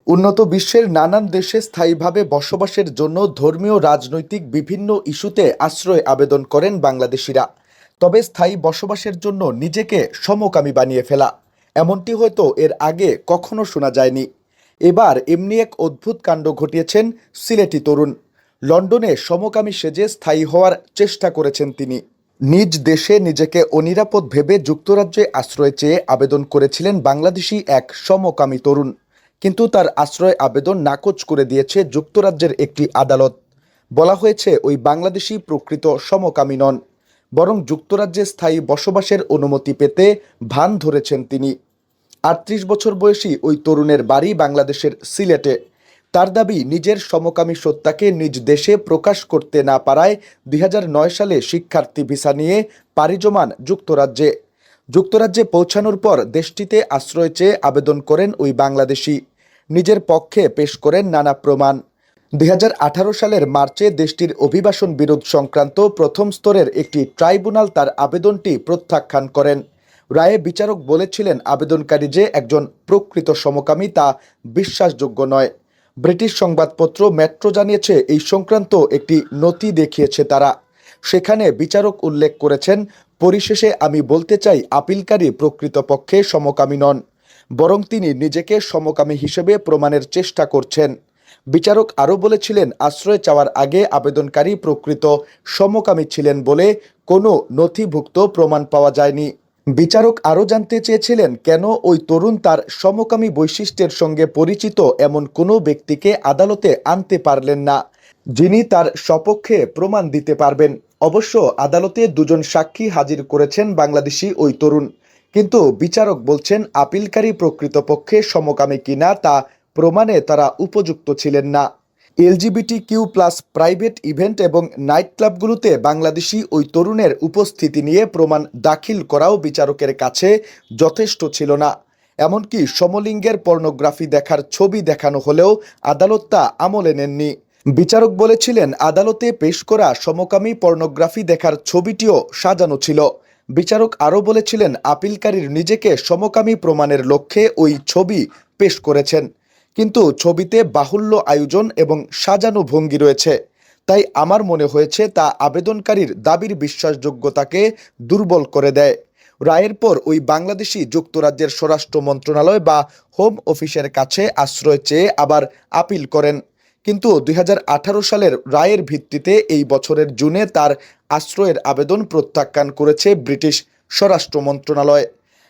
উন্নত বিশ্বের নানান দেশে স্থায়ীভাবে বসবাসের জন্য ধর্মীয় রাজনৈতিক বিভিন্ন ইস্যুতে আশ্রয় আবেদন করেন বাংলাদেশিরা। তবে স্থায়ী বসবাসের জন্য নিজেকে সমকামী বানিয়ে ফেলা, এমনটি হয়তো এর আগে কখনো শোনা যায়নি। এবার এমনি এক অদ্ভুত কাণ্ড ঘটিয়েছেন সিলেটি তরুণ। লন্ডনে সমকামী সেজে স্থায়ী হওয়ার চেষ্টা করেছেন তিনি। নিজ দেশে নিজেকে অনিরাপদ ভেবে যুক্তরাজ্যে আশ্রয় চেয়ে আবেদন করেছিলেন বাংলাদেশি এক সমকামী তরুণ। কিন্তু তার আশ্রয় আবেদন নাকচ করে দিয়েছে যুক্তরাজ্যের একটি আদালত। বলা হয়েছে ওই বাংলাদেশি প্রকৃত সমকামী নন, বরং যুক্তরাজ্যে স্থায়ী বসবাসের অনুমতি পেতে ভান ধরেছেন তিনি। ৩৮ বছর বয়সী ওই তরুণের বাড়ি বাংলাদেশের সিলেটে। তার দাবি, নিজের সমকামী সত্তাকে নিজ দেশে প্রকাশ করতে না পারায় ২০০৯ সালে শিক্ষার্থী ভিসা নিয়ে পাড়ি জমান যুক্তরাজ্যে। যুক্তরাজ্যে পৌঁছানোর পর দেশটিতে আশ্রয় চেয়ে আবেদন করেন ওই বাংলাদেশি। নিজের পক্ষে পেশ করেন নানা প্রমাণ। ২০১৮ সালের মার্চে দেশটির অভিবাসন বিরোধ সংক্রান্ত প্রথম স্তরের একটি ট্রাইব্যুনাল তার আবেদনটি প্রত্যাখ্যান করেন। রায়ে বিচারক বলেছিলেন, আবেদনকারী যে একজন প্রকৃত সমকামী তা বিশ্বাসযোগ্য নয়। ব্রিটিশ সংবাদপত্র মেট্রো জানিয়েছে, এই সংক্রান্ত একটি নথি দেখিয়েছে তারা। সেখানে বিচারক উল্লেখ করেছেন, পরিশেষে আমি বলতে চাই, আপিলকারী প্রকৃতপক্ষে সমকামী নন, বরং তিনি নিজেকে সমকামী হিসেবে প্রমাণের চেষ্টা করছেন। বিচারক আরও বলেছিলেন, আশ্রয় চাওয়ার আগে আবেদনকারী প্রকৃত সমকামী ছিলেন বলে কোনো নথিভুক্ত প্রমাণ পাওয়া যায়নি। বিচারক আরও জানতে চেয়েছিলেন, কেন ওই তরুণ তার সমকামী বৈশিষ্ট্যের সঙ্গে পরিচিত এমন কোনো ব্যক্তিকে আদালতে আনতে পারলেন না, যিনি তার সপক্ষে প্রমাণ দিতে পারবেন। অবশ্য আদালতে দুজন সাক্ষী হাজির করেছেন বাংলাদেশি ওই তরুণ, কিন্তু বিচারক বলছেন আপিলকারী প্রকৃতপক্ষে সমকামী কিনা তা প্রমাণে তারা উপযুক্ত ছিলেন না। LGBTQ+ প্রাইভেট ইভেন্ট এবং নাইট ক্লাবগুলোতে বাংলাদেশি ওই তরুণের উপস্থিতি নিয়ে প্রমাণ দাখিল করাও বিচারকের কাছে যথেষ্ট ছিল না। এমনকি সমলিঙ্গের পর্নোগ্রাফি দেখার ছবি দেখানো হলেও আদালত তা আমলে নেননি। বিচারক বলেছিলেন, আদালতে পেশ করা সমকামী পর্নোগ্রাফি দেখার ছবিটিও সাজানো ছিল। বিচারক আরও বলেছিলেন, আপিলকারীর নিজেকে সমকামী প্রমাণের লক্ষ্যে ওই ছবি পেশ করেছেন, কিন্তু ছবিতে বাহুল্য আয়োজন এবং সাজানো ভঙ্গি রয়েছে। তাই আমার মনে হয়েছে তা আবেদনকারীর দাবির বিশ্বাসযোগ্যতাকে দুর্বল করে দেয়। রায়ের পর ওই বাংলাদেশি যুক্তরাজ্যের স্বরাষ্ট্র মন্ত্রণালয় বা হোম অফিসের কাছে আশ্রয় চেয়ে আবার আপিল করেন, কিন্তু ২০১৮ সালের রায়ের ভিত্তিতে এই বছরের জুনে তার আশ্রয়ের আবেদন প্রত্যাখ্যান করেছে ব্রিটিশ স্বরাষ্ট্র মন্ত্রণালয়।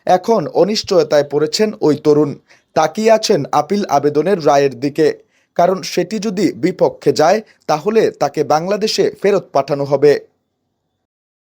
এখন অনিশ্চয়তায় পড়েছেন ওই তরুণ, তাকিয়ে আছেন আপিল আবেদনের রায়ের দিকে, কারণ সেটি যদি বিপক্ষে যায় তাহলে তাকে বাংলাদেশে ফেরত পাঠানো হবে।